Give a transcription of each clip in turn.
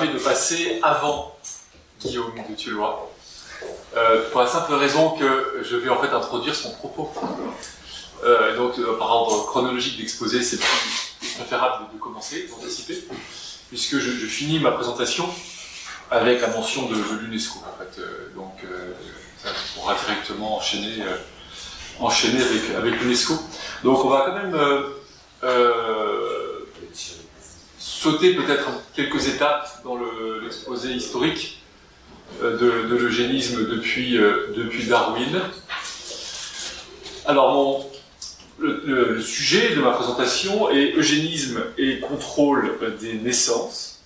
permet de passer avant Guillaume de Thielois, pour la simple raison que je vais en fait introduire son propos. Donc, par ordre chronologique d'exposé, c'est plus préférable de commencer, d'anticiper, puisque je finis ma présentation avec la mention de l'UNESCO, en fait. Donc, ça pourra directement enchaîner avec l'UNESCO. Donc, on va quand même sauter peut-être quelques étapes dans l'exposé historique de l'eugénisme depuis Darwin. Alors, le sujet de ma présentation est eugénisme et contrôle des naissances.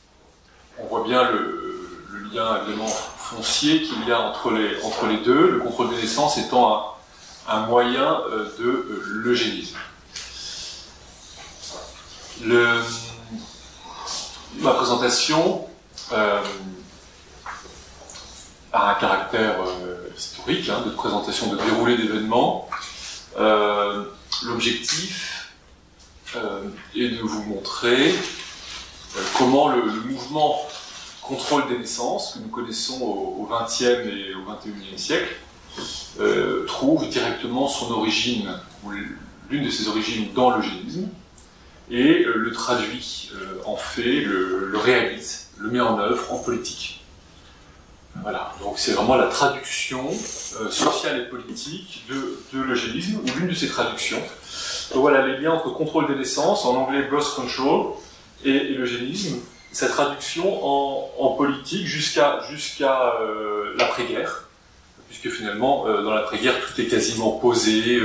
On voit bien le lien évidemment foncier qu'il y a entre les deux, le contrôle des naissances étant un moyen de l'eugénisme. Ma présentation a un caractère historique, de présentation de déroulé d'événements. L'objectif est de vous montrer comment le mouvement contrôle des naissances que nous connaissons au XXe et au XXIe siècle trouve directement son origine, ou l'une de ses origines, dans l'eugénisme, et le traduit en fait, le réalise, le met en œuvre en politique. Voilà, donc c'est vraiment la traduction sociale et politique de l'eugénisme, ou l'une de ses traductions. Donc voilà les liens entre contrôle des naissances, en anglais birth control, et l'eugénisme, sa traduction en politique jusqu'à l'après-guerre, puisque finalement, dans l'après-guerre, tout est quasiment posé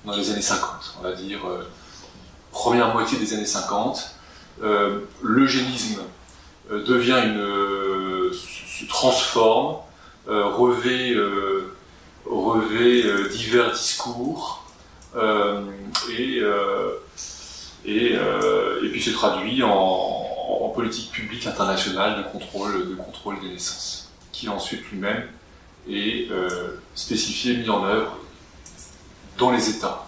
dans les années 50, on va dire, première moitié des années 50. L'eugénisme se transforme, revêt divers discours, et puis se traduit en politique publique internationale de contrôle des naissances, qui ensuite lui-même est spécifié, mis en œuvre dans les États,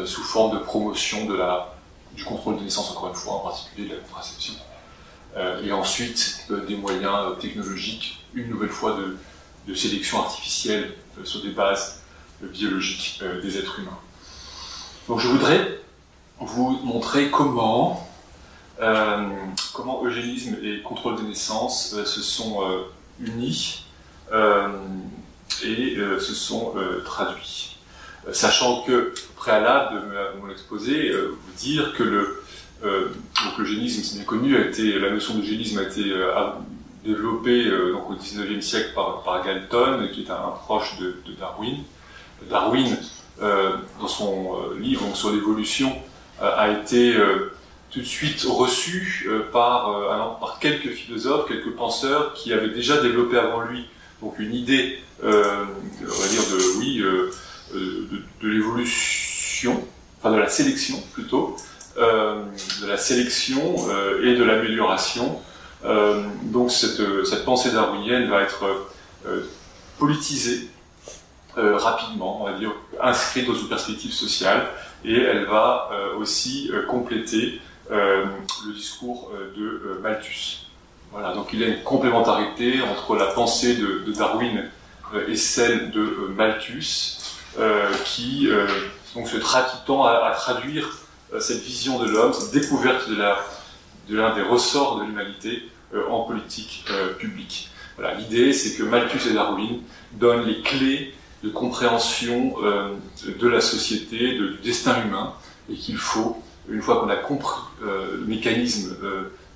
sous forme de promotion du contrôle des naissances, encore une fois, en particulier de la contraception, et ensuite des moyens technologiques, une nouvelle fois de sélection artificielle sur des bases biologiques des êtres humains. Donc je voudrais vous montrer comment eugénisme et contrôle des naissances se sont unis et se sont traduits. Sachant que, préalable de mon exposé, vous dire que donc l'eugénisme, c'est bien connu, la notion d'eugénisme a été développée donc au XIXe siècle par Galton, qui est un proche de Darwin. Darwin, dans son livre sur l'évolution, a été tout de suite reçu par quelques philosophes, quelques penseurs qui avaient déjà développé avant lui donc une idée, on va dire de l'évolution, enfin de la sélection plutôt, de la sélection et de l'amélioration. Donc cette pensée darwinienne va être politisée rapidement, on va dire, inscrite dans une perspective sociale, et elle va aussi compléter le discours de Malthus. Voilà, donc il y a une complémentarité entre la pensée de Darwin et celle de Malthus, qui tend à traduire cette vision de l'homme, cette découverte de l'un des ressorts de l'humanité en politique publique. Voilà, l'idée, c'est que Malthus et Darwin donnent les clés de compréhension de la société, du destin humain, et qu'il faut, une fois qu'on a compris le mécanisme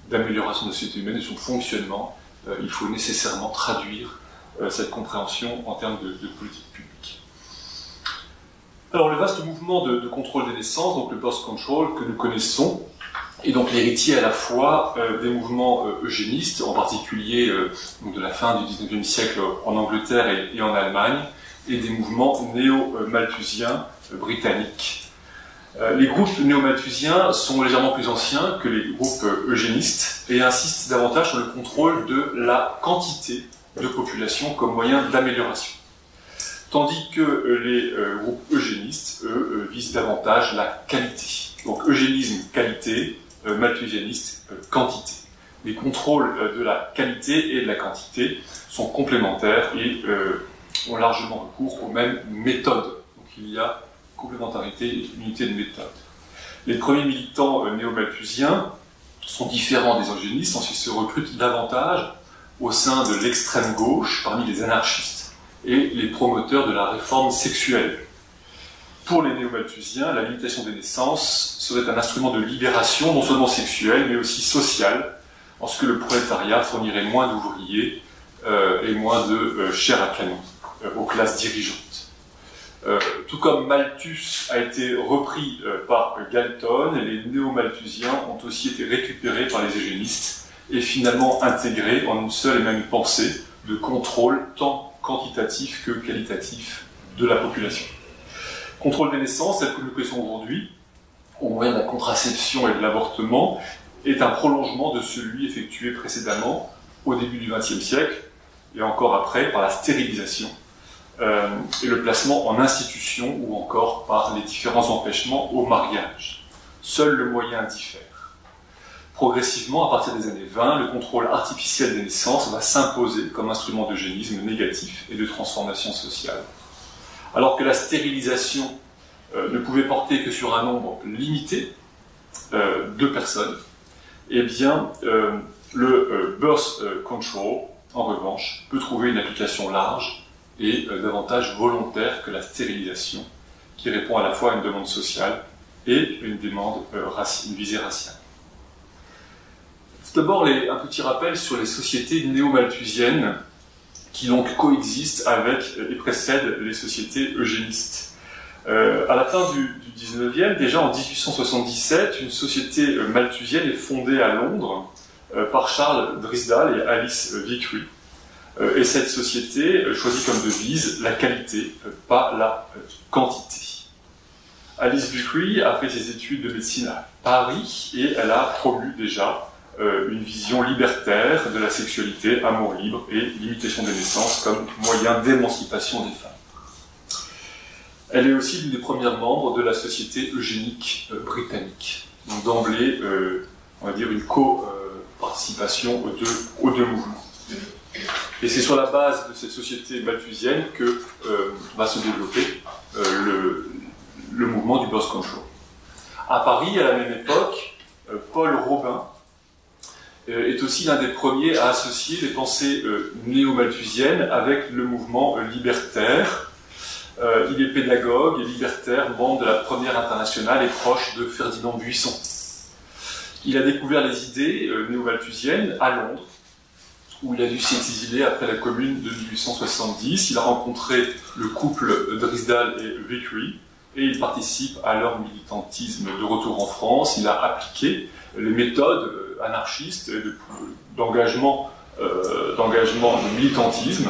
d'amélioration de la société humaine et son fonctionnement, il faut nécessairement traduire cette compréhension en termes de politique publique. Alors le vaste mouvement de contrôle des naissances, donc le birth control que nous connaissons, est donc l'héritier à la fois des mouvements eugénistes, en particulier de la fin du XIXe siècle en Angleterre et en Allemagne, et des mouvements néo-malthusiens britanniques. Les groupes néo-malthusiens sont légèrement plus anciens que les groupes eugénistes et insistent davantage sur le contrôle de la quantité de population comme moyen d'amélioration. Tandis que les groupes eugénistes, eux, visent davantage la qualité. Donc eugénisme, qualité, malthusianiste, quantité. Les contrôles de la qualité et de la quantité sont complémentaires et ont largement recours aux mêmes méthodes. Donc il y a complémentarité et unité de méthode. Les premiers militants néo-malthusiens sont différents des eugénistes, ils se recrutent davantage au sein de l'extrême gauche, parmi les anarchistes et les promoteurs de la réforme sexuelle. Pour les néo-malthusiens, la limitation des naissances serait un instrument de libération, non seulement sexuelle, mais aussi sociale, en ce que le prolétariat fournirait moins d'ouvriers et moins de chair à canon aux classes dirigeantes. Tout comme Malthus a été repris par Galton, les néo-malthusiens ont aussi été récupérés par les eugénistes et finalement intégrés en une seule et même pensée de contrôle tant quantitatif que qualitatif de la population. Contrôle des naissances, tel que nous le connaissons aujourd'hui, au moyen de la contraception et de l'avortement, est un prolongement de celui effectué précédemment au début du XXe siècle et encore après par la stérilisation et le placement en institution ou encore par les différents empêchements au mariage. Seul le moyen diffère. Progressivement, à partir des années 20, le contrôle artificiel des naissances va s'imposer comme instrument d'eugénisme négatif et de transformation sociale. Alors que la stérilisation ne pouvait porter que sur un nombre limité de personnes, eh bien, le birth control, en revanche, peut trouver une application large et davantage volontaire que la stérilisation, qui répond à la fois à une demande sociale et une demande une visée raciale. Tout d'abord, un petit rappel sur les sociétés néo-malthusiennes qui donc coexistent avec et précèdent les sociétés eugénistes. À la fin du 19e, déjà en 1877, une société malthusienne est fondée à Londres par Charles Drysdale et Alice Vickery. Et cette société choisit comme devise la qualité, pas la quantité. Alice Vickery a fait ses études de médecine à Paris et elle a promu déjà une vision libertaire de la sexualité, amour libre et limitation des naissances comme moyen d'émancipation des femmes. Elle est aussi l'une des premières membres de la Société eugénique britannique. Donc d'emblée, on va dire une co-participation aux deux mouvements. Et c'est sur la base de cette société malthusienne que va se développer le mouvement du birth control. À Paris, à la même époque, Paul Robin est aussi l'un des premiers à associer les pensées néo-malthusiennes avec le mouvement libertaire. Il est pédagogue et libertaire, membre de la Première Internationale et proche de Ferdinand Buisson. Il a découvert les idées néo-malthusiennes à Londres, où il a dû s'exiler après la Commune de 1870. Il a rencontré le couple Drysdale et Vickery, et il participe à leur militantisme de retour en France. Il a appliqué les méthodes anarchistes d'engagement de militantisme,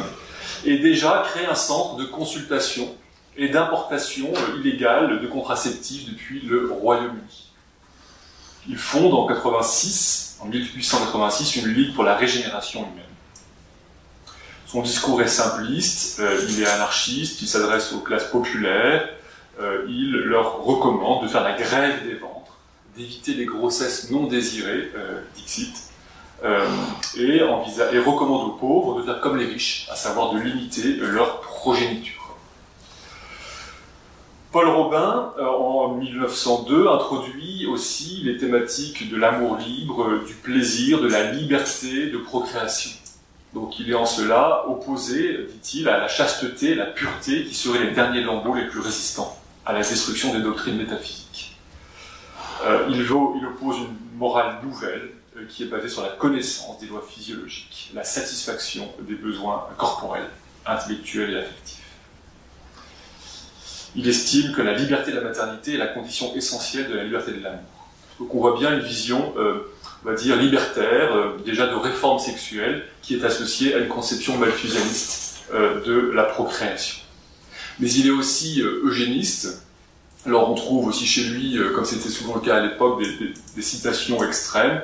et déjà créé un centre de consultation et d'importation illégale de contraceptifs depuis le Royaume-Uni. Il fonde en 1886, une ligue pour la régénération humaine. Son discours est simpliste, il est anarchiste, il s'adresse aux classes populaires, il leur recommande de faire la grève des ventres, d'éviter les grossesses non désirées, dixit, et recommande aux pauvres de faire comme les riches, à savoir de limiter leur progéniture. Paul Robin, en 1902, introduit aussi les thématiques de l'amour libre, du plaisir, de la liberté de procréation. Donc il est en cela opposé, dit-il, à la chasteté, la pureté, qui seraient les derniers lambeaux les plus résistants à la destruction des doctrines métaphysiques. Il oppose une morale nouvelle qui est basée sur la connaissance des lois physiologiques, la satisfaction des besoins corporels, intellectuels et affectifs. Il estime que la liberté de la maternité est la condition essentielle de la liberté de l'amour. Donc on voit bien une vision, on va dire, libertaire, déjà de réforme sexuelle, qui est associée à une conception malthusianiste de la procréation. Mais il est aussi eugéniste. Alors on trouve aussi chez lui, comme c'était souvent le cas à l'époque, des citations extrêmes.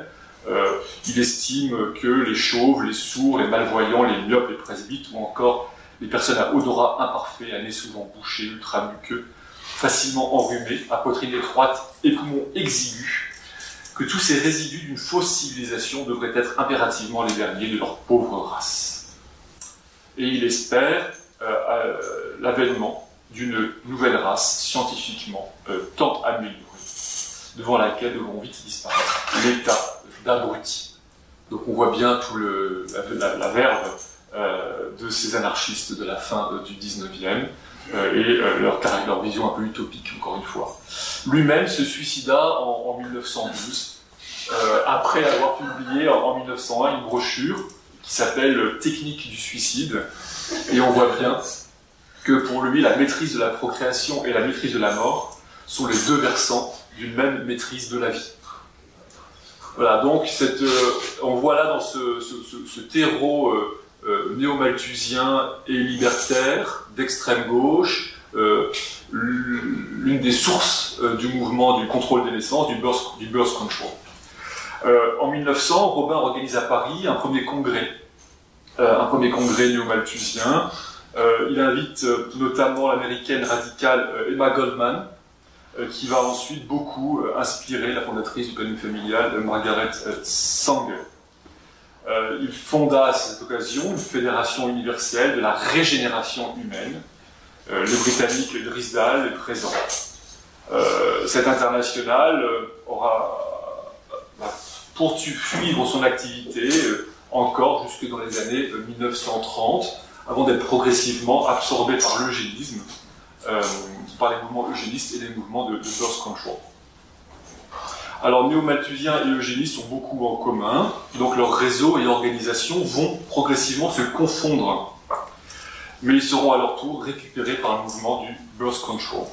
Il estime que les chauves, les sourds, les malvoyants, les myopes, les presbytes, ou encore les personnes à odorat imparfait, à nez souvent bouché, ultra muqueux, facilement enrhumées, à poitrine étroite et poumons exigus, que tous ces résidus d'une fausse civilisation devraient être impérativement les derniers de leur pauvre race. Et il espère l'avènement d'une nouvelle race scientifiquement tant améliorée, devant laquelle devront vite disparaître l'état d'abruti. Donc on voit bien tout la verve de ces anarchistes de la fin du 19e et leur vision un peu utopique, encore une fois. Lui-même se suicida en 1912, après avoir publié en 1901 une brochure qui s'appelle « Technique du suicide », et on voit bien que pour lui, la maîtrise de la procréation et la maîtrise de la mort sont les deux versants d'une même maîtrise de la vie. Voilà, donc on voit là dans ce terreau néo-malthusien et libertaire, d'extrême gauche, l'une des sources du mouvement du contrôle des naissances, du birth control. En 1900, Robin organise à Paris un premier congrès néo-malthusien. Il invite notamment l'américaine radicale Emma Goldman, qui va ensuite beaucoup inspirer la fondatrice du planning familial, Margaret Sanger. Il fonda à cette occasion une fédération universelle de la régénération humaine. Le Britannique Drysdale est présent. Cette internationale va poursuivre son activité encore jusque dans les années 1930, avant d'être progressivement absorbée par l'eugénisme, par les mouvements eugénistes et les mouvements de birth control. Alors, néo-malthusiens et eugénistes ont beaucoup en commun, donc leurs réseaux et organisations vont progressivement se confondre, mais ils seront à leur tour récupérés par le mouvement du birth control,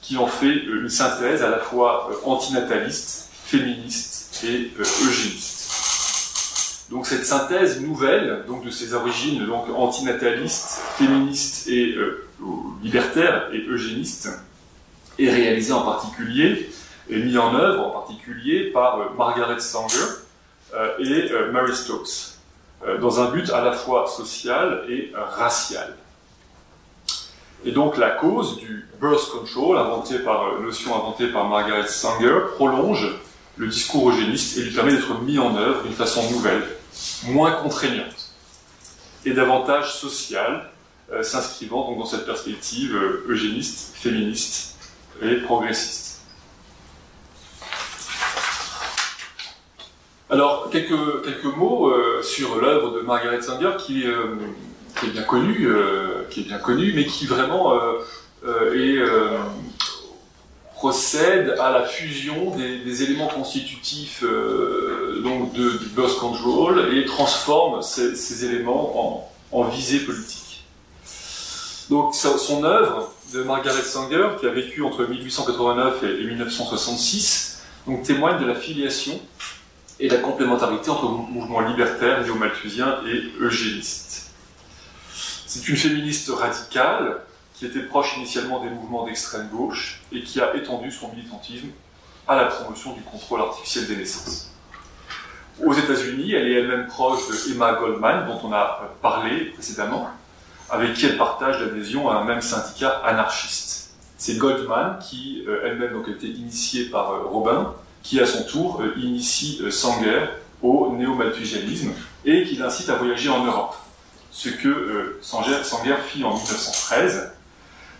qui en fait une synthèse à la fois antinataliste, féministe et eugéniste. Donc cette synthèse nouvelle, donc de ses origines donc antinatalistes, féministes et libertaires et eugénistes, est réalisée en particulier et mise en œuvre en particulier par Margaret Sanger et Mary Stokes, dans un but à la fois social et racial. Et donc la cause du birth control, notion inventée par Margaret Sanger, prolonge le discours eugéniste et lui permet d'être mis en œuvre d'une façon nouvelle, moins contraignante et davantage sociale, s'inscrivant donc dans cette perspective eugéniste, féministe et progressiste. Alors, quelques mots sur l'œuvre de Margaret Sanger qui est bien connue, mais qui vraiment procède à la fusion des éléments constitutifs donc du birth control et transforme ces éléments en visée politique. Donc son œuvre de Margaret Sanger, qui a vécu entre 1889 et 1966, donc, témoigne de la filiation et la complémentarité entre mouvements libertaires, néo-malthusiens et eugénistes. C'est une féministe radicale qui était proche initialement des mouvements d'extrême gauche et qui a étendu son militantisme à la promotion du contrôle artificiel des naissances. Aux États-Unis, elle est elle-même proche de Emma Goldman, dont on a parlé précédemment, avec qui elle partage l'adhésion à un même syndicat anarchiste. C'est Goldman qui, elle-même, donc, a été initiée par Robin, qui à son tour initie Sanger au néo-malthusianisme et qui l'incite à voyager en Europe, ce que Sanger fit en 1913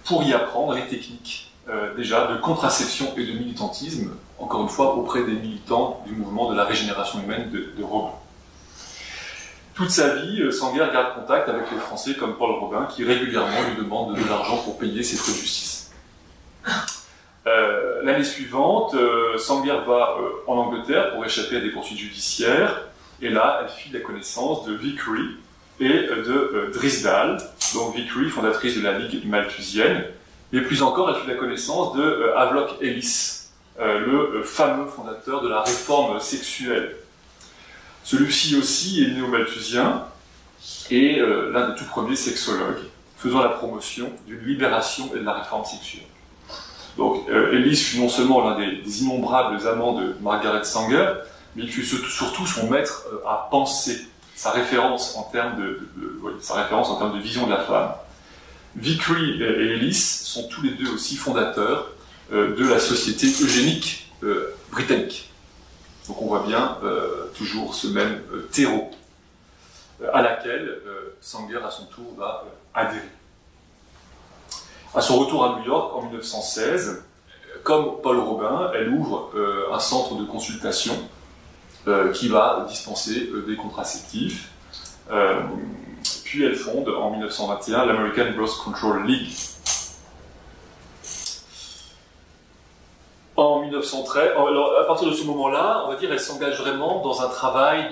pour y apprendre les techniques déjà de contraception et de militantisme, encore une fois auprès des militants du mouvement de la régénération humaine de Robin. Toute sa vie, Sanger garde contact avec les Français comme Paul Robin, qui régulièrement lui demande de l'argent pour payer ses frais de justice. L'année suivante, Sanger va en Angleterre pour échapper à des poursuites judiciaires, et là, elle fit la connaissance de Vickery et de Drysdale, donc Vickery, fondatrice de la Ligue malthusienne, mais plus encore, elle fit la connaissance de Havelock Ellis, le fameux fondateur de la réforme sexuelle. Celui-ci aussi est néo-malthusien et l'un des tout premiers sexologues, faisant la promotion d'une libération et de la réforme sexuelle. Donc, Ellis fut non seulement l'un des innombrables amants de Margaret Sanger, mais il fut surtout son maître à penser, sa référence en termes de vision de la femme. Vickery et Ellis sont tous les deux aussi fondateurs de la société eugénique britannique. Donc on voit bien toujours ce même terreau à laquelle Sanger à son tour va adhérer. À son retour à New York en 1916, comme Paul Robin, elle ouvre un centre de consultation qui va dispenser des contraceptifs. Puis elle fonde en 1921 l'American Birth Control League. En 1913, alors à partir de ce moment-là, on va dire, elle s'engage vraiment dans un travail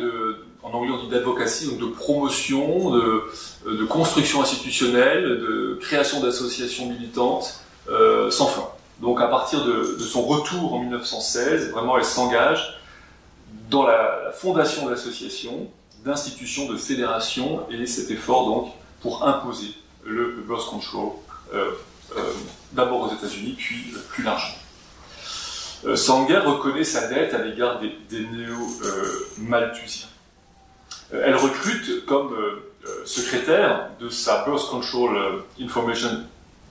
en anglais on dit d'advocacy, donc de promotion, de construction institutionnelle, de création d'associations militantes sans fin. Donc à partir de son retour en 1916, vraiment elle s'engage dans la fondation de l'association, d'institutions, de fédérations, et cet effort donc pour imposer le birth control d'abord aux États-Unis, puis plus largement. Sanger reconnaît sa dette à l'égard des néo-malthusiens. Elle recrute comme secrétaire de sa Birth Control Information,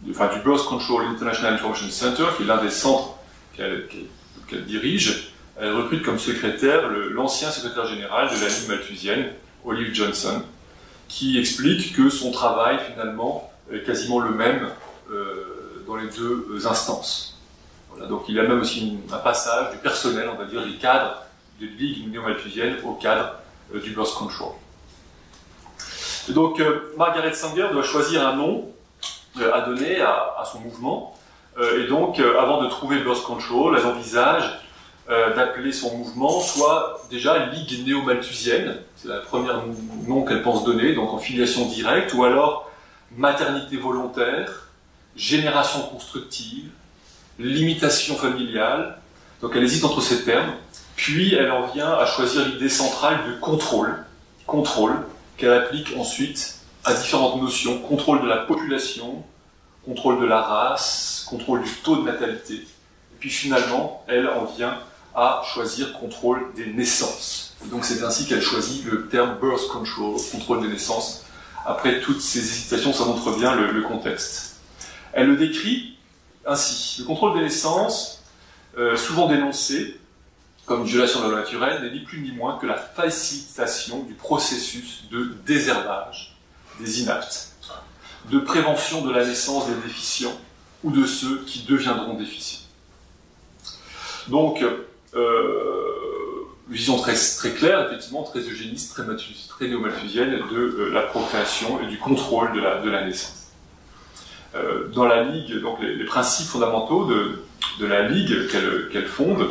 enfin du Birth Control International Information Center, qui est l'un des centres qu'elle dirige. Elle recrute comme secrétaire l'ancien secrétaire général de la Ligue malthusienne, Olive Johnson, qui explique que son travail finalement est quasiment le même dans les deux instances. Voilà, donc il y a même aussi un passage du personnel, on va dire, du cadre de Ligue néo-malthusienne au cadre du birth control. Et donc Margaret Sanger doit choisir un nom à donner à son mouvement, et donc avant de trouver birth control, elle envisage d'appeler son mouvement soit déjà Ligue néo-malthusienne, c'est la première nom qu'elle pense donner, donc en filiation directe, ou alors maternité volontaire, génération constructive, limitation familiale. Donc elle hésite entre ces termes, puis elle en vient à choisir l'idée centrale de contrôle, qu'elle applique ensuite à différentes notions: contrôle de la population, contrôle de la race, contrôle du taux de natalité, et puis finalement elle en vient à choisir contrôle des naissances. Et donc c'est ainsi qu'elle choisit le terme birth control, contrôle des naissances. Après toutes ces hésitations, ça montre bien le contexte. Elle le décrit ainsi: le contrôle des naissances, souvent dénoncé comme une violation de la loi naturelle, n'est ni plus ni moins que la facilitation du processus de désherbage des inaptes, de prévention de la naissance des déficients ou de ceux qui deviendront déficients. Donc, vision très, très claire, effectivement, très eugéniste, très néo-malthusienne de la procréation et du contrôle de la naissance. Dans la Ligue, donc les principes fondamentaux de la Ligue qu'elle fonde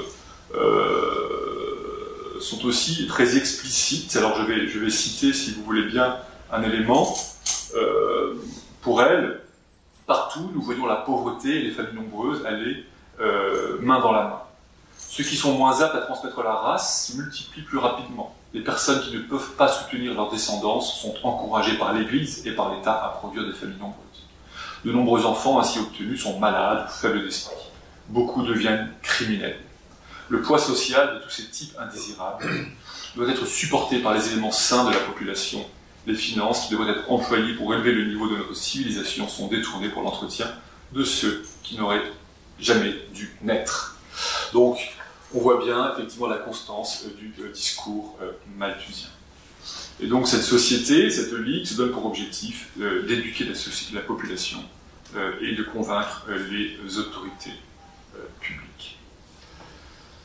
sont aussi très explicites. Alors je vais citer, si vous voulez bien, un élément. Pour elle, partout, nous voyons la pauvreté et les familles nombreuses aller main dans la main. Ceux qui sont moins aptes à transmettre la race se multiplient plus rapidement. Les personnes qui ne peuvent pas soutenir leur descendance sont encouragées par l'Église et par l'État à produire des familles nombreuses. De nombreux enfants ainsi obtenus sont malades ou faibles d'esprit. Beaucoup deviennent criminels. Le poids social de tous ces types indésirables doit être supporté par les éléments sains de la population. Les finances qui devraient être employées pour élever le niveau de notre civilisation sont détournées pour l'entretien de ceux qui n'auraient jamais dû naître. Donc, on voit bien effectivement la constance du discours malthusien. Et donc cette société, cette ligue, se donne pour objectif d'éduquer la population et de convaincre les autorités publiques.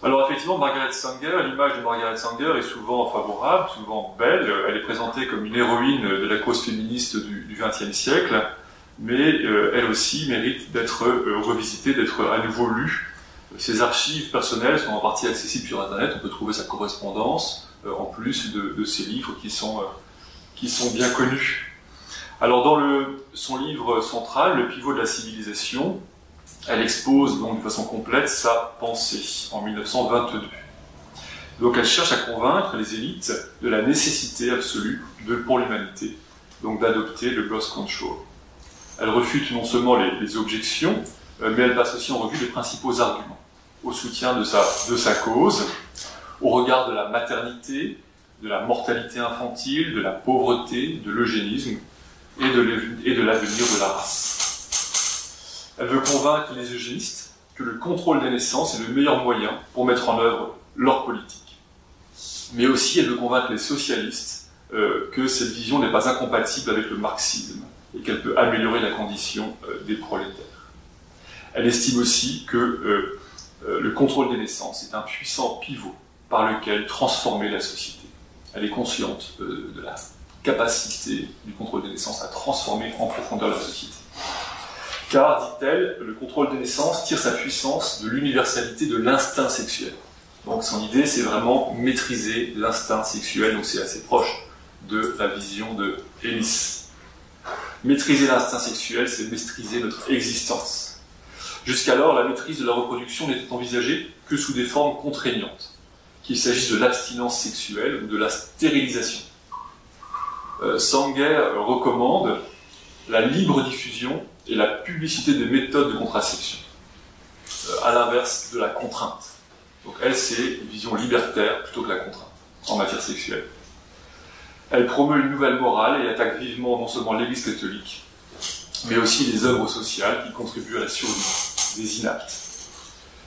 Alors effectivement, Margaret Sanger, l'image de Margaret Sanger est souvent favorable, souvent belle. Elle est présentée comme une héroïne de la cause féministe du XXe siècle, mais elle aussi mérite d'être revisitée, d'être à nouveau lue. Ses archives personnelles sont en partie accessibles sur Internet, on peut trouver sa correspondance, en plus de ses livres qui sont bien connus. Alors dans son livre central, Le pivot de la civilisation, elle expose donc de façon complète sa pensée en 1922. Donc elle cherche à convaincre les élites de la nécessité absolue pour l'humanité, donc d'adopter le birth control. Elle refute non seulement les objections, mais elle passe aussi en revue les principaux arguments au soutien de sa cause, au regard de la maternité, de la mortalité infantile, de la pauvreté, de l'eugénisme et de l'avenir de la race. Elle veut convaincre les eugénistes que le contrôle des naissances est le meilleur moyen pour mettre en œuvre leur politique. mais aussi elle veut convaincre les socialistes que cette vision n'est pas incompatible avec le marxisme et qu'elle peut améliorer la condition des prolétaires. Elle estime aussi que le contrôle des naissances est un puissant pivot par lequel transformer la société. Elle est consciente de la capacité du contrôle des naissances à transformer en profondeur la société. Car, dit-elle, le contrôle des naissances tire sa puissance de l'universalité de l'instinct sexuel. Donc son idée, c'est vraiment maîtriser l'instinct sexuel, donc c'est assez proche de la vision de Ellis. Maîtriser l'instinct sexuel, c'est maîtriser notre existence. Jusqu'alors, la maîtrise de la reproduction n'était envisagée que sous des formes contraignantes, qu'il s'agisse de l'abstinence sexuelle ou de la stérilisation. Sanger recommande la libre diffusion et la publicité des méthodes de contraception, à l'inverse de la contrainte. Donc elle, c'est une vision libertaire plutôt que la contrainte en matière sexuelle. Elle promeut une nouvelle morale et attaque vivement non seulement l'Église catholique, mais aussi les œuvres sociales qui contribuent à la survie des inaptes.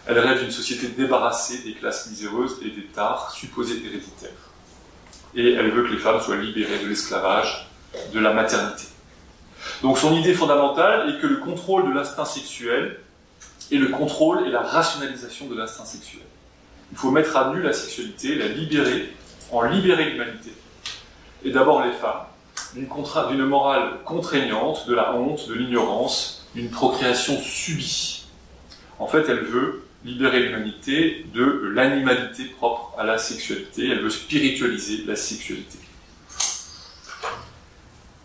Elle rêve d'une société débarrassée des classes miséreuses et des tares supposées héréditaires. Et elle veut que les femmes soient libérées de l'esclavage, de la maternité. Donc son idée fondamentale est que le contrôle de l'instinct sexuel est le contrôle et la rationalisation de l'instinct sexuel. Il faut mettre à nu la sexualité, la libérer, en libérer l'humanité. Et d'abord les femmes, d'une morale contraignante, de la honte, de l'ignorance, d'une procréation subie. En fait, elle veut libérer l'humanité de l'animalité propre à la sexualité, elle veut spiritualiser la sexualité.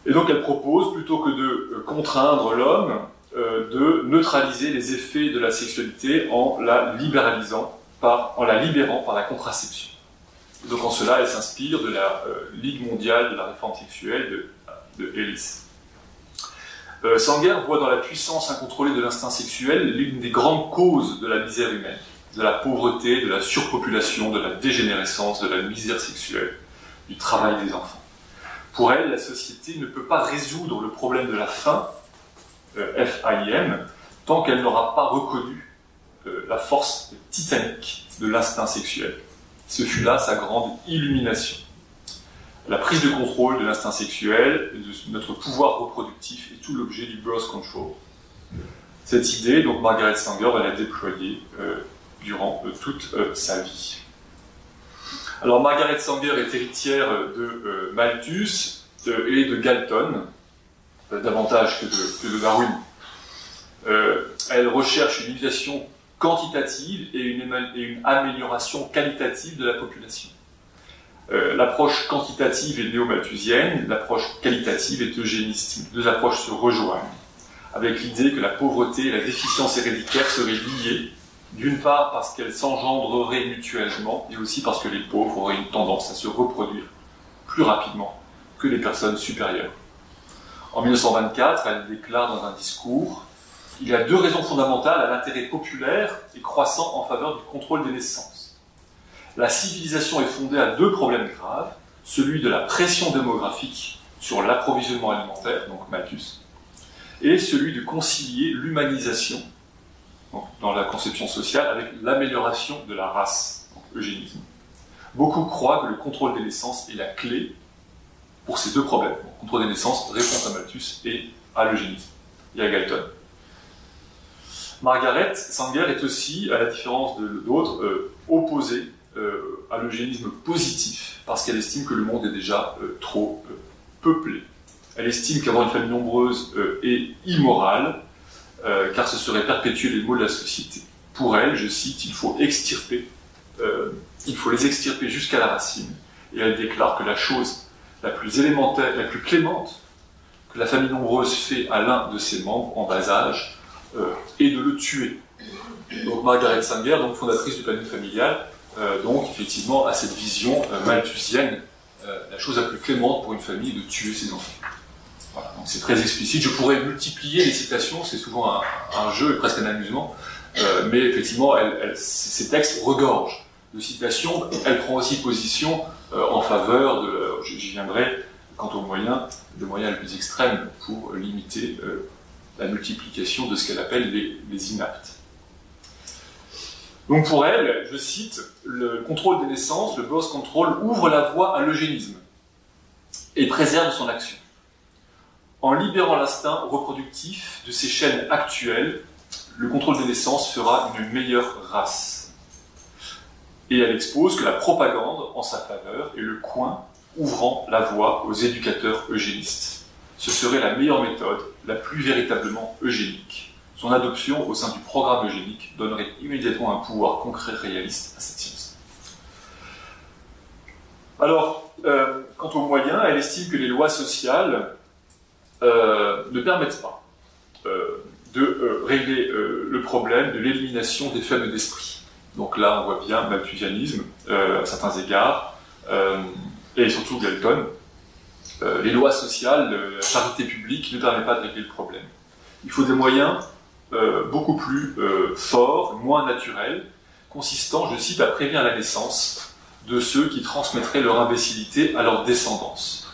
Et donc elle propose, plutôt que de contraindre l'homme, de neutraliser les effets de la sexualité en la libérant par la contraception. Et donc en cela, elle s'inspire de la Ligue mondiale de la réforme sexuelle de Ellis. Sanger voit dans la puissance incontrôlée de l'instinct sexuel l'une des grandes causes de la misère humaine, de la pauvreté, de la surpopulation, de la dégénérescence, de la misère sexuelle, du travail des enfants. Pour elle, la société ne peut pas résoudre le problème de la faim, F-A-I-M, tant qu'elle n'aura pas reconnu la force titanique de l'instinct sexuel. Ce fut là sa grande illumination. La prise de contrôle de l'instinct sexuel et de notre pouvoir reproductif est tout l'objet du birth control. Cette idée, donc Margaret Sanger va la déployer durant toute sa vie. Alors Margaret Sanger est héritière de Malthus et de Galton, davantage que de Darwin. Elle recherche une utilisation quantitative et une amélioration qualitative de la population. L'approche quantitative est néo-malthusienne, l'approche qualitative est eugéniste. Les deux approches se rejoignent, avec l'idée que la pauvreté et la déficience héréditaire seraient liées, d'une part parce qu'elles s'engendreraient mutuellement, et aussi parce que les pauvres auraient une tendance à se reproduire plus rapidement que les personnes supérieures. En 1924, elle déclare dans un discours « Il y a deux raisons fondamentales à l'intérêt populaire et croissant en faveur du contrôle des naissances. La civilisation est fondée à deux problèmes graves, celui de la pression démographique sur l'approvisionnement alimentaire, donc Malthus, et celui de concilier l'humanisation, dans la conception sociale, avec l'amélioration de la race, donc eugénisme. Beaucoup croient que le contrôle des naissances est la clé pour ces deux problèmes. Le contrôle des naissances, réponse à Malthus et à l'eugénisme, et à Galton. Margaret Sanger est aussi, à la différence d'autres, opposée à l'eugénisme positif, parce qu'elle estime que le monde est déjà trop peuplé. Elle estime qu'avoir une famille nombreuse est immoral, car ce serait perpétuer les maux de la société. Pour elle, je cite, il faut les extirper jusqu'à la racine. Et elle déclare que la chose la plus élémentaire, la plus clémente que la famille nombreuse fait à l'un de ses membres en bas âge est de le tuer. Donc Margaret Sanger, donc fondatrice du planning familial, donc effectivement a cette vision malthusienne, la chose la plus clémente pour une famille est de tuer ses enfants. Voilà, donc c'est très explicite. Je pourrais multiplier les citations, c'est souvent un jeu et presque un amusement, mais effectivement, ces textes regorgent de citations. Elle prend aussi position en faveur de, j'y viendrai, quant aux moyens, des moyens les plus extrêmes pour limiter la multiplication de ce qu'elle appelle les inaptes. Donc pour elle, je cite, le contrôle des naissances, le birth control, ouvre la voie à l'eugénisme et préserve son action. En libérant l'instinct reproductif de ses chaînes actuelles, le contrôle des naissances fera une meilleure race. Et elle expose que la propagande en sa faveur est le coin ouvrant la voie aux éducateurs eugénistes. Ce serait la meilleure méthode, la plus véritablement eugénique. Son adoption au sein du programme eugénique donnerait immédiatement un pouvoir concret réaliste à cette science. Alors, quant aux moyens, elle estime que les lois sociales ne permettent pas de régler le problème de l'élimination des faibles d'esprit. Donc là, on voit bien malthusianisme à certains égards, et surtout Galton. Les lois sociales, la charité publique ne permettent pas de régler le problème. Il faut des moyens beaucoup plus forts, moins naturels, consistant, je cite, à prévenir la naissance de ceux qui transmettraient leur imbécilité à leur descendance.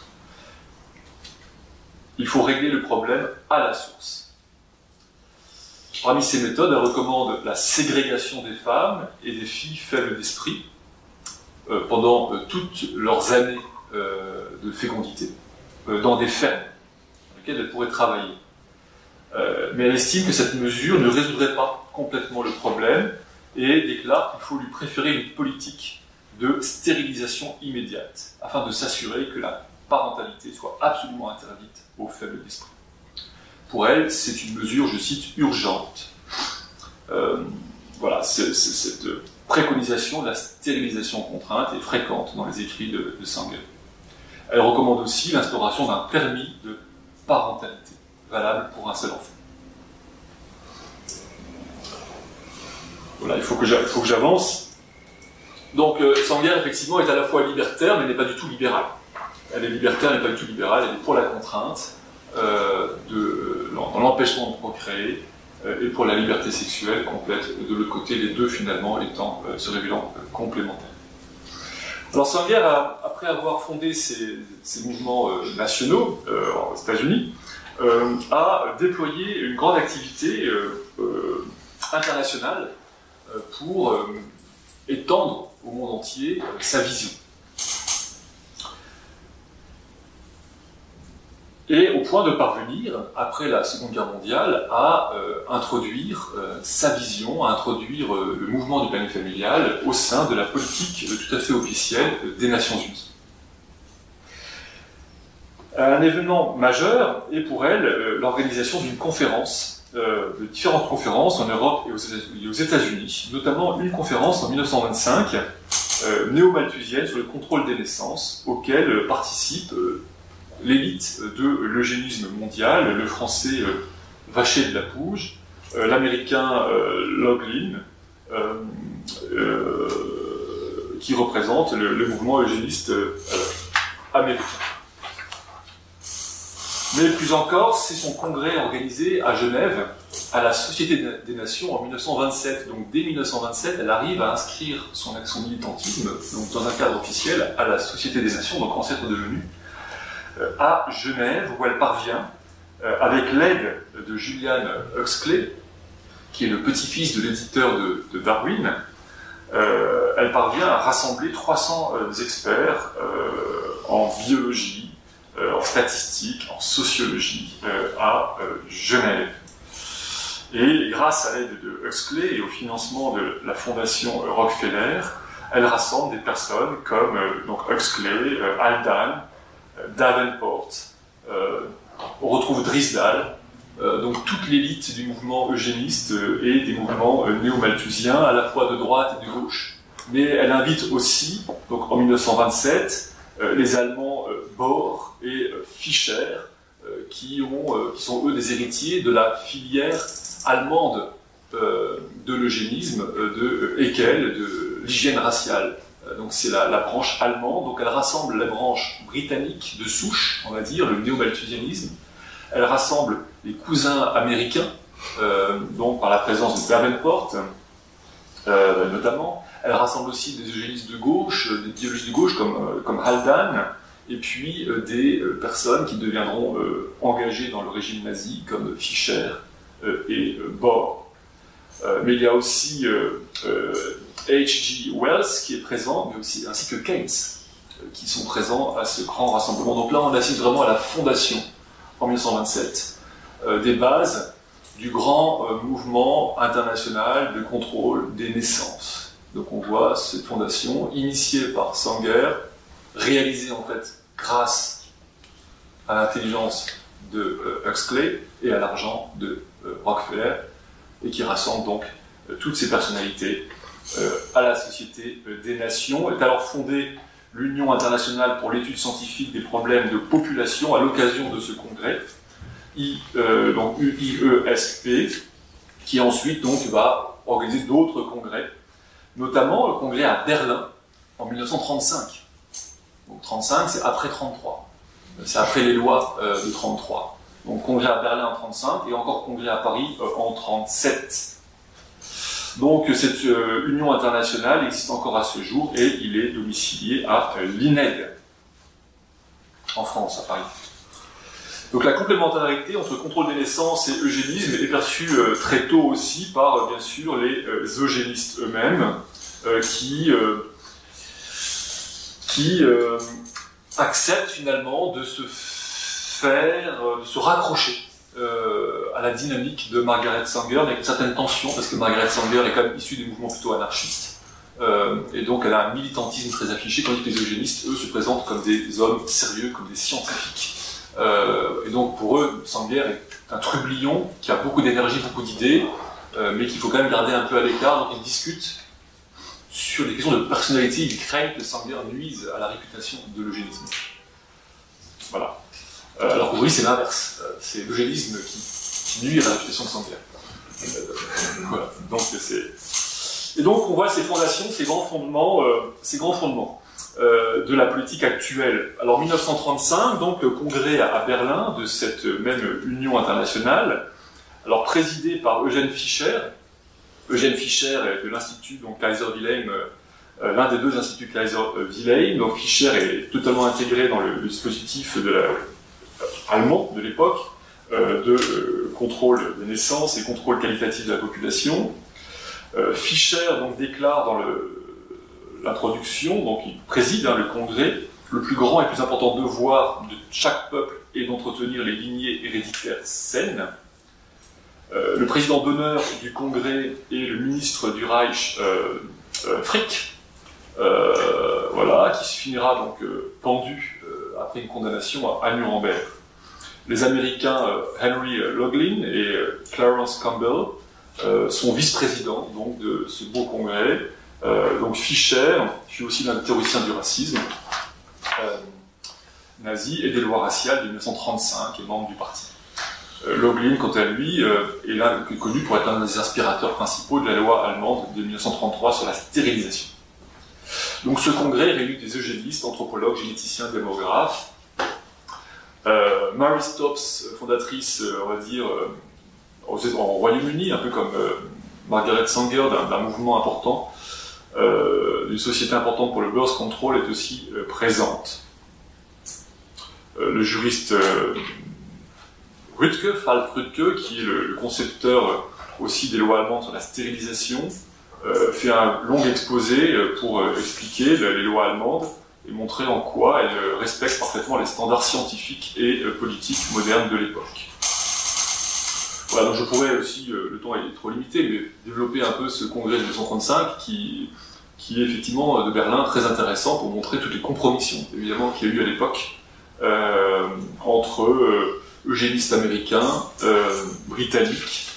Il faut régler le problème à la source. Parmi ces méthodes, elle recommande la ségrégation des femmes et des filles faibles d'esprit pendant toutes leurs années de fécondité, dans des fermes dans lesquelles elles pourraient travailler. Mais elle estime que cette mesure ne résoudrait pas complètement le problème et déclare qu'il faut lui préférer une politique de stérilisation immédiate afin de s'assurer que la parentalité soit absolument interdite aux faibles d'esprit. Pour elle, c'est une mesure, je cite, urgente. Voilà, cette préconisation de la stérilisation contrainte est fréquente dans les écrits de Sanger. Elle recommande aussi l'instauration d'un permis de parentalité, valable pour un seul enfant. Voilà, il faut que j'avance. Donc, Sanger, effectivement, est à la fois libertaire, mais n'est pas du tout libérale. Elle est libertaire, mais pas du tout libérale, elle est pour la contrainte, dans l'empêchement de procréer, et pour la liberté sexuelle complète, de l'autre côté, les deux, finalement, se révélant complémentaires. Alors, Sanger, après avoir fondé ces mouvements nationaux aux États-Unis, a déployé une grande activité internationale pour étendre au monde entier sa vision. Et au point de parvenir, après la Seconde Guerre mondiale, à introduire sa vision, à introduire le mouvement du planning familial au sein de la politique tout à fait officielle des Nations Unies. Un événement majeur est pour elle l'organisation d'une conférence, de différentes conférences en Europe et aux États-Unis, notamment une conférence en 1925, néo-malthusienne sur le contrôle des naissances, auquel participe l'élite de l'eugénisme mondial, le français Vacher de la Pouge, l'américain Loughlin, qui représente le mouvement eugéniste américain. Mais plus encore, c'est son congrès organisé à Genève, à la Société des Nations en 1927. Donc dès 1927, elle arrive à inscrire son militantisme donc, dans un cadre officiel à la Société des Nations, donc ancêtre de l'ONU, à Genève, où elle parvient, avec l'aide de Julian Huxley, qui est le petit-fils de l'éditeur de Darwin, elle parvient à rassembler 300 experts en biologie, en statistique, en sociologie, à Genève. Et grâce à l'aide de Huxley et au financement de la fondation Rockefeller, elle rassemble des personnes comme donc Huxley, Haldane, Davenport, on retrouve Drysdale, donc toute l'élite du mouvement eugéniste et des mouvements néo-malthusiens, à la fois de droite et de gauche. Mais elle invite aussi, donc en 1927, les Allemands Bohr et Fischer, qui sont eux des héritiers de la filière allemande de l'eugénisme, de Haeckel, de l'hygiène raciale. Donc c'est la branche allemande, donc elle rassemble la branche britannique de souche, on va dire, le néo-malthusianisme. Elle rassemble les cousins américains, donc par la présence de Davenport, notamment. Elle rassemble aussi des eugénistes de gauche, des biologistes de gauche comme Haldane, et puis des personnes qui deviendront engagées dans le régime nazi, comme Fischer et Bohr. Mais il y a aussi H.G. Wells qui est présent, mais aussi, ainsi que Keynes, qui sont présents à ce grand rassemblement. Donc là, on assiste vraiment à la fondation, en 1927, des bases du grand mouvement international de contrôle des naissances. Donc on voit cette fondation initiée par Sanger, réalisée en fait grâce à l'intelligence de Huxley et à l'argent de Rockefeller, et qui rassemble donc toutes ces personnalités à la Société des Nations. Est alors fondée l'Union internationale pour l'étude scientifique des problèmes de population à l'occasion de ce congrès, donc UIESP, qui ensuite donc va organiser d'autres congrès, notamment le congrès à Berlin en 1935. Donc 35, c'est après 33. C'est après les lois de 33. Donc congrès à Berlin en 35 et encore congrès à Paris en 37. Donc cette union internationale existe encore à ce jour et il est domicilié à l'INED, en France, à Paris. Donc la complémentarité entre contrôle des naissances et eugénisme est perçue très tôt aussi par, bien sûr, les eugénistes eux-mêmes, qui acceptent finalement de se raccrocher à la dynamique de Margaret Sanger, avec une certaine tension, parce que Margaret Sanger est quand même issue des mouvements plutôt anarchistes, et donc elle a un militantisme très affiché, tandis que les eugénistes, eux, se présentent comme des hommes sérieux, comme des scientifiques. Et donc pour eux, Sanger est un trublion qui a beaucoup d'énergie, beaucoup d'idées, mais qu'il faut quand même garder un peu à l'écart, donc ils discutent sur des questions de personnalité, ils craignent que Sanger nuise à la réputation de l'eugénisme. Voilà. Alors oui, c'est l'inverse. C'est l'eugénisme qui nuit à la réputation de Sanger. Voilà. Donc et donc on voit ces fondations, ces grands fondements de la politique actuelle. Alors 1935, donc le congrès à Berlin de cette même Union internationale, alors présidé par Eugen Fischer. Eugen Fischer est de l'Institut Kaiser-Wilhelm, l'un des deux instituts Kaiser-Wilhelm. Donc Fischer est totalement intégré dans le dispositif allemand de l'époque, de contrôle des naissances et contrôle qualitatif de la population. Fischer donc déclare dans l'introduction, donc il préside le congrès, le plus grand et plus important devoir de chaque peuple est d'entretenir les lignées héréditaires saines. Le président d'honneur du congrès est le ministre du Reich, Frick, voilà, qui se finira donc pendu après une condamnation à Nuremberg. Les Américains Henry Laughlin et Clarence Campbell sont vice-présidents donc de ce beau congrès. Donc Fischer fut aussi l'un des théoriciens du racisme nazi et des lois raciales de 1935 et membre du parti. Laughlin, quant à lui, est connu pour être l'un des inspirateurs principaux de la loi allemande de 1933 sur la stérilisation. Donc ce congrès réunit des eugénistes, anthropologues, généticiens, démographes. Mary Stopes, fondatrice, on va dire, au Royaume-Uni, un peu comme Margaret Sanger, d'un mouvement important, d'une société importante pour le birth control, est aussi présente. Le juriste Rüttke, Falk Rüttke, qui est le concepteur aussi des lois allemandes sur la stérilisation, fait un long exposé pour expliquer les lois allemandes et montrer en quoi elles respectent parfaitement les standards scientifiques et politiques modernes de l'époque. Voilà, donc je pourrais aussi, le temps est trop limité, mais développer un peu ce congrès de 1935 qui est effectivement de Berlin très intéressant pour montrer toutes les compromissions, évidemment, qu'il y a eu à l'époque entre eugénistes américains, britanniques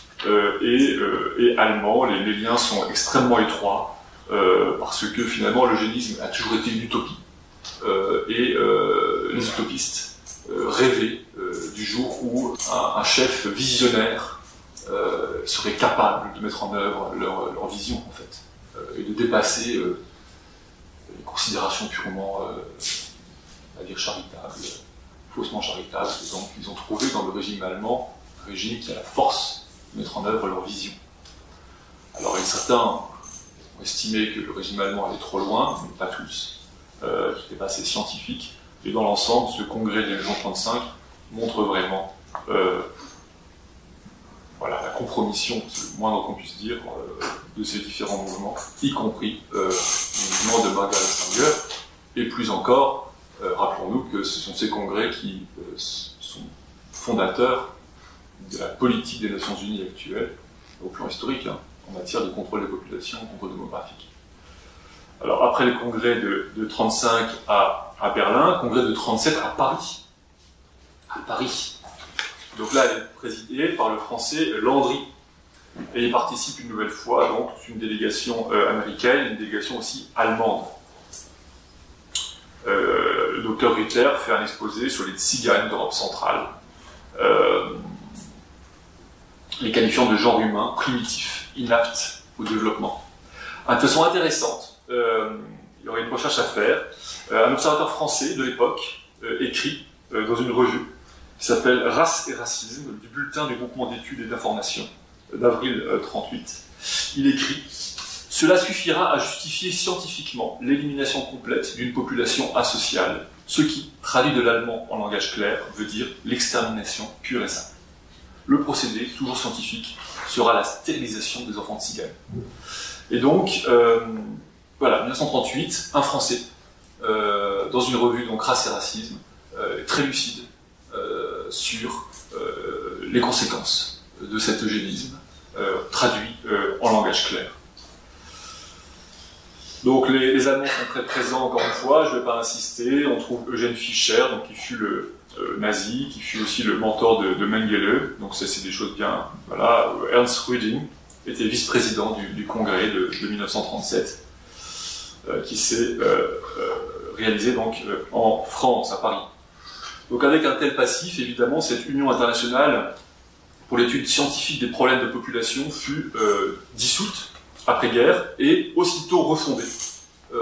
et allemands. Les liens sont extrêmement étroits parce que finalement l'eugénisme a toujours été une utopie et les utopistes rêvaient du jour où un chef visionnaire serait capable de mettre en œuvre leur vision en fait et de dépasser les considérations purement on va dire charitables, faussement charitables. Et donc ils ont trouvé dans le régime allemand un régime qui a la force de mettre en œuvre leur vision. Alors certains ont estimé que le régime allemand allait trop loin, mais pas tous, qui n'était pas assez scientifique. Et dans l'ensemble, ce congrès de 1935 montre vraiment voilà, la compromission, c'est le moindre qu'on puisse dire, de ces différents mouvements, y compris le mouvement de Margaret Sanger, et plus encore, rappelons-nous que ce sont ces congrès qui sont fondateurs de la politique des Nations Unies actuelle, au plan historique, hein, en matière de contrôle des populations, contrôle démographique. Alors, après le congrès de 35 à Berlin, congrès de 37 à Paris. À Paris. Donc là, elle est présidée par le français Landry. Et il participe une nouvelle fois, donc, une délégation américaine, une délégation aussi allemande. Le docteur Ritter fait un exposé sur les tziganes d'Europe centrale, les qualifiant de genre humain, primitif, inapte au développement. De façon intéressante, il y aurait une recherche à faire. Un observateur français de l'époque écrit dans une revue qui s'appelle Race et Racisme, du bulletin du groupement d'études et d'information d'avril 38. Il écrit « Cela suffira à justifier scientifiquement l'élimination complète d'une population asociale, ce qui, traduit de l'allemand en langage clair, veut dire l'extermination pure et simple. Le procédé, toujours scientifique, sera la stérilisation des enfants tziganes. » Et donc, voilà, 1938, un Français, dans une revue, donc Race et Racisme, très lucide sur les conséquences de cet eugénisme, traduit en langage clair. Donc les Allemands sont très présents, encore une fois, je ne vais pas insister. On trouve Eugène Fischer, donc, qui fut le nazi, qui fut aussi le mentor de Mengele, donc ça c'est des choses bien... Voilà. Ernst Rüding était vice-président du congrès de 1937, qui s'est réalisé donc en France, à Paris. Donc avec un tel passif, évidemment, cette Union internationale pour l'étude scientifique des problèmes de population fut dissoute après-guerre et aussitôt refondée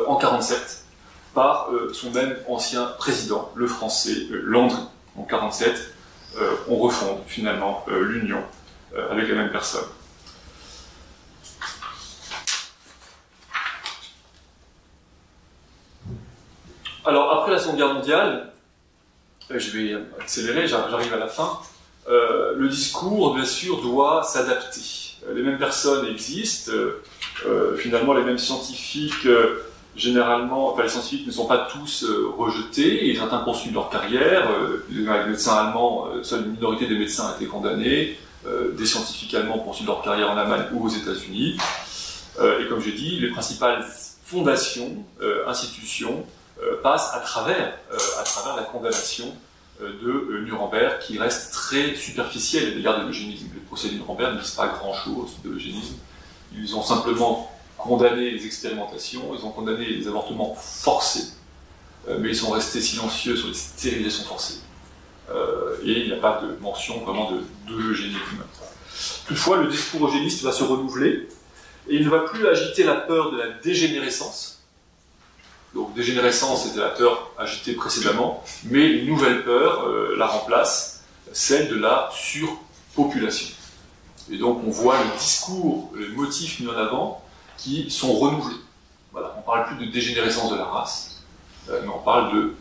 en 1947 par son même ancien président, le français Landry. En 1947, on refonde finalement l'Union avec la même personne. Alors après la Seconde Guerre mondiale, je vais accélérer, j'arrive à la fin. Le discours, bien sûr, doit s'adapter. Les mêmes personnes existent, finalement les mêmes scientifiques, généralement, enfin les scientifiques ne sont pas tous rejetés, et certains poursuivent leur carrière. Les médecins allemands, seule une minorité des médecins a été condamnée, des scientifiques allemands poursuivent leur carrière en Allemagne ou aux États-Unis. Et comme j'ai dit, les principales fondations, institutions, passent à travers la condamnation de Nuremberg, qui reste très superficielle à l'égard de l'eugénisme. Les procès de Nuremberg ne disent pas grand-chose de l'eugénisme. Ils ont simplement condamné les expérimentations, ils ont condamné les avortements forcés, mais ils sont restés silencieux sur les stérilisations forcées. Et il n'y a pas de mention vraiment de l'eugénisme. Toutefois, le discours eugéniste va se renouveler, et il ne va plus agiter la peur de la dégénérescence. Donc dégénérescence, c'était la peur agitée précédemment, mais une nouvelle peur la remplace, celle de la surpopulation. Et donc on voit le discours, les motifs mis en avant, qui sont renouvelés. Voilà, on ne parle plus de dégénérescence de la race, mais on parle de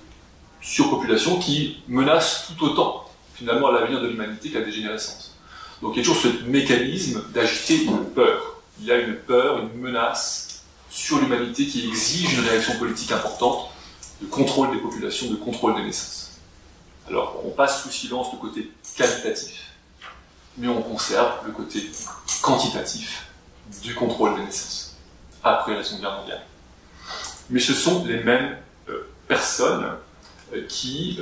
surpopulation qui menace tout autant, finalement, à l'avenir de l'humanité que la dégénérescence. Donc il y a toujours ce mécanisme d'agiter une peur. Il y a une peur, une menace sur l'humanité qui exige une réaction politique importante de contrôle des populations, de contrôle des naissances. Alors, on passe sous silence le côté qualitatif, mais on conserve le côté quantitatif du contrôle des naissances, après la Seconde Guerre mondiale. Mais ce sont les mêmes personnes qui,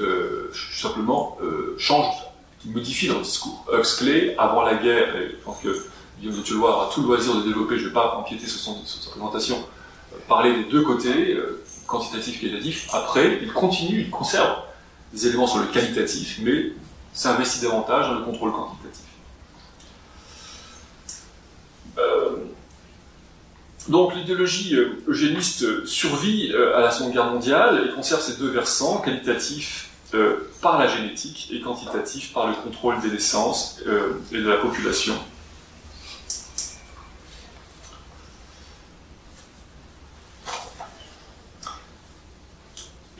simplement, changent, qui modifient leur discours. Huxley, avant la guerre, et je pense que Guillaume de Tchelois aura tout le loisir de développer, je ne vais pas empiéter sur sa présentation, parler des deux côtés, quantitatif et qualitatif. Après, il continue, il conserve des éléments sur le qualitatif, mais s'investit davantage dans le contrôle quantitatif. Donc l'idéologie eugéniste survit à la Seconde Guerre mondiale et conserve ces deux versants, qualitatif par la génétique et quantitatif par le contrôle des naissances et de la population.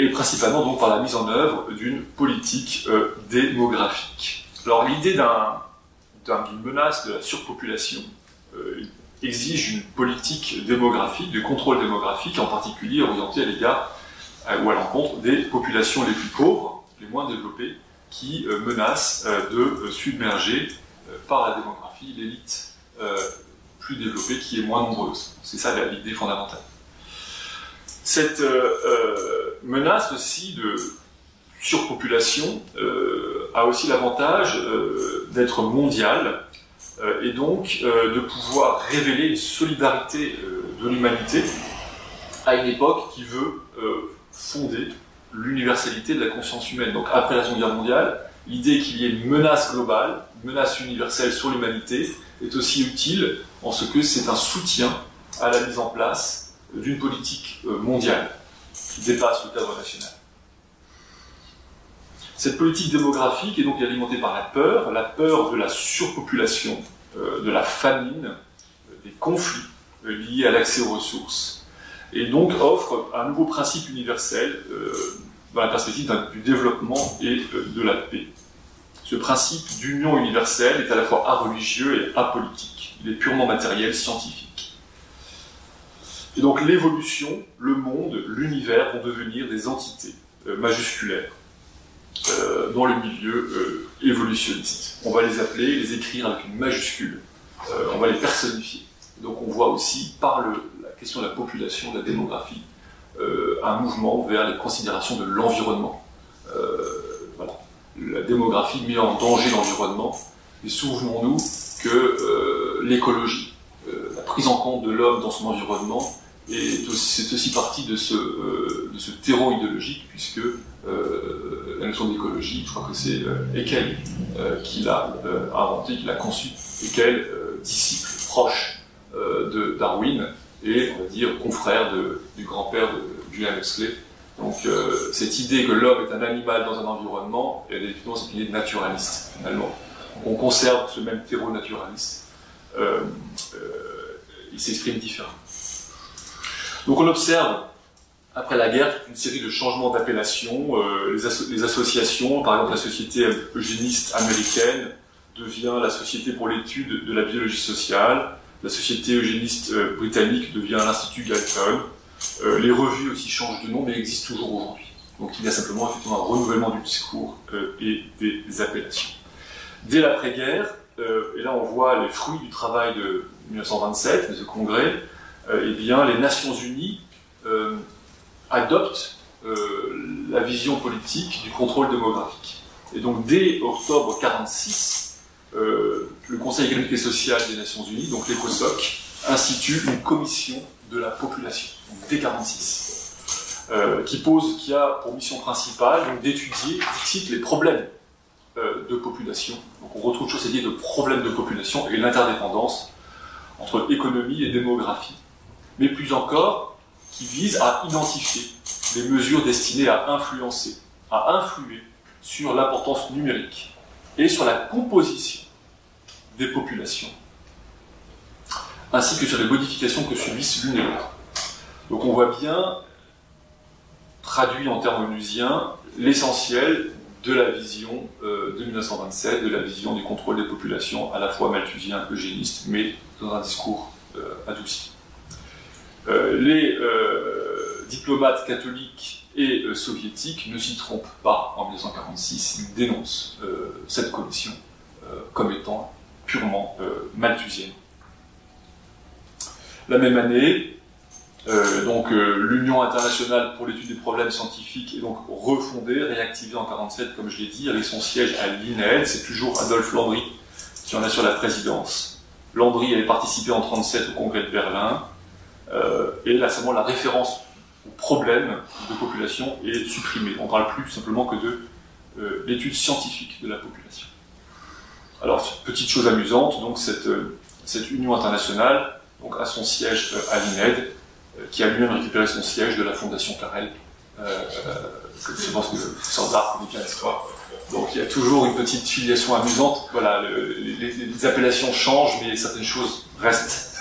Et principalement donc par la mise en œuvre d'une politique démographique. Alors l'idée d'une menace de la surpopulation exige une politique démographique, de contrôle démographique, en particulier orientée à l'égard ou à l'encontre des populations les plus pauvres, les moins développées, qui menacent de submerger par la démographie l'élite plus développée qui est moins nombreuse. C'est ça l'idée fondamentale. Cette menace aussi de surpopulation a aussi l'avantage d'être mondiale et donc de pouvoir révéler une solidarité de l'humanité à une époque qui veut fonder l'universalité de la conscience humaine. Donc après la Seconde Guerre mondiale, l'idée qu'il y ait une menace globale, une menace universelle sur l'humanité, est aussi utile en ce que c'est un soutien à la mise en place d'une politique mondiale qui dépasse le cadre national. Cette politique démographique est donc alimentée par la peur de la surpopulation, de la famine, des conflits liés à l'accès aux ressources, et donc offre un nouveau principe universel dans la perspective du développement et de la paix. Ce principe d'union universelle est à la fois areligieux et apolitique. Il est purement matériel, scientifique. Et donc l'évolution, le monde, l'univers vont devenir des entités majusculaires dans le milieu évolutionniste. On va les appeler, les écrire avec une majuscule. On va les personnifier. Donc on voit aussi, par la question de la population, de la démographie, un mouvement vers les considérations de l'environnement. Voilà. La démographie met en danger l'environnement, et souvenons-nous que l'écologie, la prise en compte de l'homme dans son environnement, c'est aussi partie de ce terreau idéologique, puisque la notion d'écologie, je crois que c'est Haeckel qui l'a inventé, qui l'a conçu. Haeckel, disciple proche de Darwin, et on va dire confrère du grand-père de Julian Huxley. Donc cette idée que l'homme est un animal dans un environnement, elle est effectivement cette idée naturaliste, finalement. Donc on conserve ce même terreau naturaliste. Il s'exprime différemment. Donc on observe, après la guerre, toute une série de changements d'appellation. Les associations, par exemple la Société eugéniste américaine devient la Société pour l'étude de la biologie sociale. La Société eugéniste britannique devient l'Institut Galton. Les revues aussi changent de nom, mais existent toujours aujourd'hui. Donc il y a simplement effectivement un renouvellement du discours et des appellations. Dès l'après-guerre, et là on voit les fruits du travail de 1927, de ce congrès, eh bien les Nations Unies adoptent la vision politique du contrôle démographique. Et donc dès octobre 1946, le Conseil économique et social des Nations Unies, donc l'ECOSOC, institue une commission de la population, donc dès 1946, qui a pour mission principale d'étudier, cite, les problèmes de population. Donc on retrouve toujours cette idée de problème de population et l'interdépendance entre économie et démographie. Mais plus encore, qui vise à identifier des mesures destinées à influencer, à influer sur l'importance numérique et sur la composition des populations, ainsi que sur les modifications que subissent l'une et l'autre. Donc on voit bien, traduit en termes onusiens, l'essentiel de la vision de 1927, de la vision du contrôle des populations, à la fois malthusien, eugéniste, mais dans un discours adouci. Les diplomates catholiques et soviétiques ne s'y trompent pas en 1946, ils dénoncent cette commission comme étant purement malthusienne. La même année, l'Union internationale pour l'étude des problèmes scientifiques est donc refondée, réactivée en 1947, comme je l'ai dit, avec son siège à l'INED. C'est toujours Adolphe Landry qui en assure la présidence. Landry avait participé en 1937 au congrès de Berlin, et là seulement la référence aux problèmes de population est supprimée. On ne parle plus simplement que de l'étude scientifique de la population. Alors, petite chose amusante, donc cette Union internationale donc, a son siège à l'INED, qui a lui-même récupéré son siège de la Fondation Carrel. Je pense que c'est sans d'art connaît bien l'histoire. Donc il y a toujours une petite filiation amusante. Voilà, les appellations changent, mais certaines choses restent.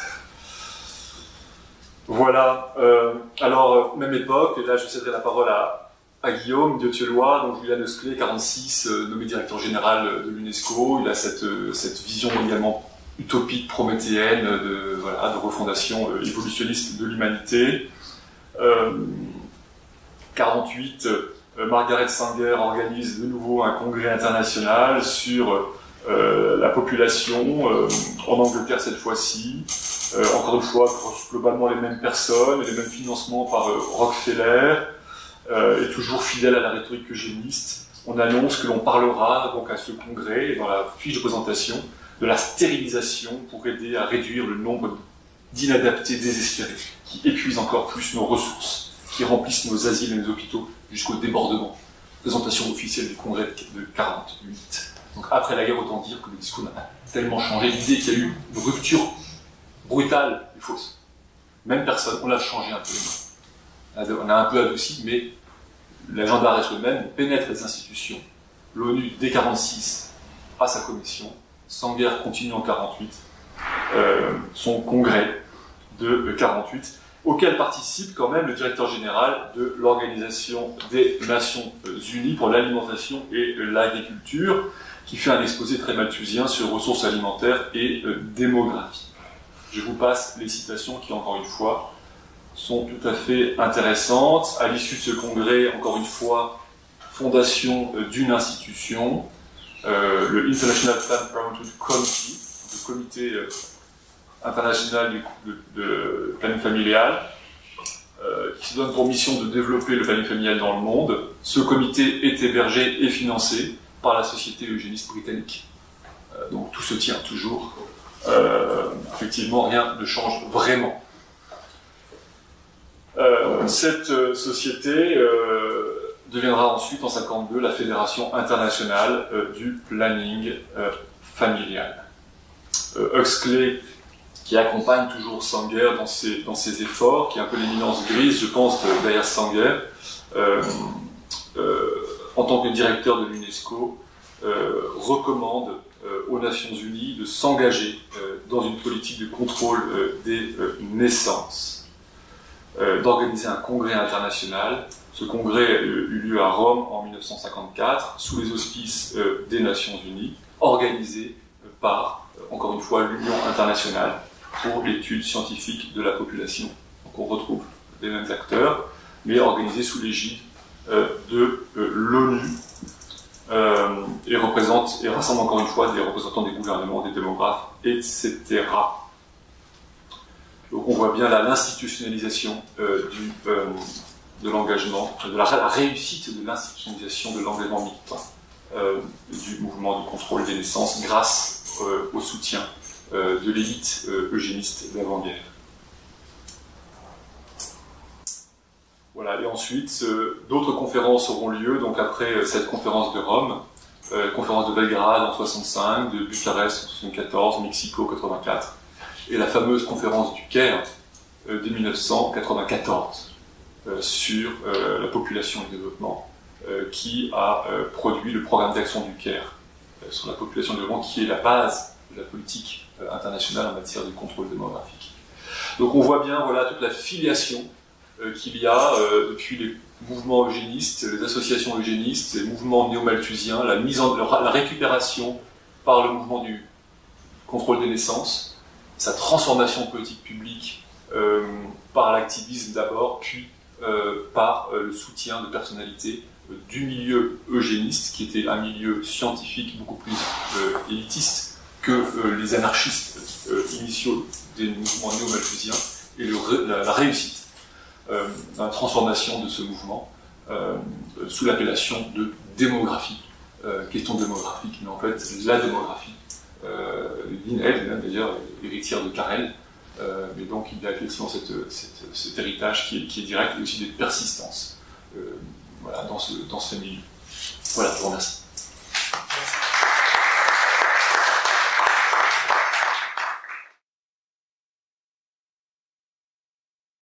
Voilà. Alors, même époque, et là je céderai la parole à à Guillaume de Thieulois, donc Julian Huxley, 46, nommé directeur général de l'UNESCO. Il a cette vision également utopique, prométhéenne, de refondation évolutionniste de l'humanité. 48, Margaret Sanger organise de nouveau un congrès international sur la population, en Angleterre cette fois-ci. Encore une fois, globalement les mêmes personnes, les mêmes financements par Rockefeller, et toujours fidèle à la rhétorique eugéniste. On annonce que l'on parlera donc à ce congrès, dans la fiche de présentation, de la stérilisation pour aider à réduire le nombre d'inadaptés désespérés, qui épuisent encore plus nos ressources, qui remplissent nos asiles et nos hôpitaux jusqu'au débordement. Présentation officielle du congrès de 48. Donc après la guerre, autant dire que le discours n'a tellement changé. L'idée qu'il y a eu une rupture brutale et fausse. Même personne, on l'a changé un peu. On a un peu adouci, mais l'agenda reste le même. On pénètre les institutions. L'ONU, dès 46, a sa commission. Sanger continue en 48. Son congrès de 48, auquel participe quand même le directeur général de l'Organisation des Nations Unies pour l'alimentation et l'agriculture, qui fait un exposé très malthusien sur ressources alimentaires et démographie. Je vous passe les citations qui, encore une fois, sont tout à fait intéressantes. À l'issue de ce congrès, encore une fois, fondation d'une institution, le International Planned Parenthood Committee, le comité international de planning familial, qui se donne pour mission de développer le planning familial dans le monde. Ce comité est hébergé et financé par la Société eugéniste britannique. Donc tout se tient toujours. Effectivement, rien ne change vraiment. Cette société deviendra ensuite, en 1952, la Fédération internationale du planning familial. Huxley, qui accompagne toujours Sanger dans ses efforts, qui est un peu l'éminence grise, je pense, derrière Sanger, en tant que directeur de l'UNESCO, recommande aux Nations Unies de s'engager dans une politique de contrôle des naissances, d'organiser un congrès international. Ce congrès eut lieu à Rome en 1954, sous les auspices des Nations Unies, organisé par, encore une fois, l'Union internationale pour l'étude scientifique de la population. Donc on retrouve les mêmes acteurs, mais organisé sous l'égide de l'ONU, et rassemble encore une fois des représentants des gouvernements, des démographes, etc. Donc on voit bien là l'institutionnalisation de l'engagement, de la réussite de l'institutionnalisation de l'engagement militant du mouvement de contrôle des naissances grâce au soutien de l'élite eugéniste d'avant-guerre. Voilà, et ensuite, d'autres conférences auront lieu, donc après cette conférence de Rome, conférence de Belgrade en 65, de Bucarest en 74, Mexico 84, et la fameuse conférence du Caire de 1994 sur la population et le développement, qui a produit le programme d'action du Caire sur la population et le développement, qui est la base de la politique internationale en matière de contrôle démographique. Donc on voit bien, voilà, toute la filiation qu'il y a depuis les mouvements eugénistes, les associations eugénistes, les mouvements néo-malthusiens, la récupération par le mouvement du contrôle des naissances, sa transformation politique publique par l'activisme d'abord, puis par le soutien de personnalités du milieu eugéniste, qui était un milieu scientifique beaucoup plus élitiste que les anarchistes initiaux des mouvements néo-malthusiens, et la réussite dans la transformation de ce mouvement sous l'appellation de démographie. Question démographique, mais en fait, la démographie. Lynn Eld, d'ailleurs, héritière de Carrel, mais donc il y a effectivement cet héritage qui est direct, et aussi des persistances voilà, dans ce milieu. Voilà, je vous remercie.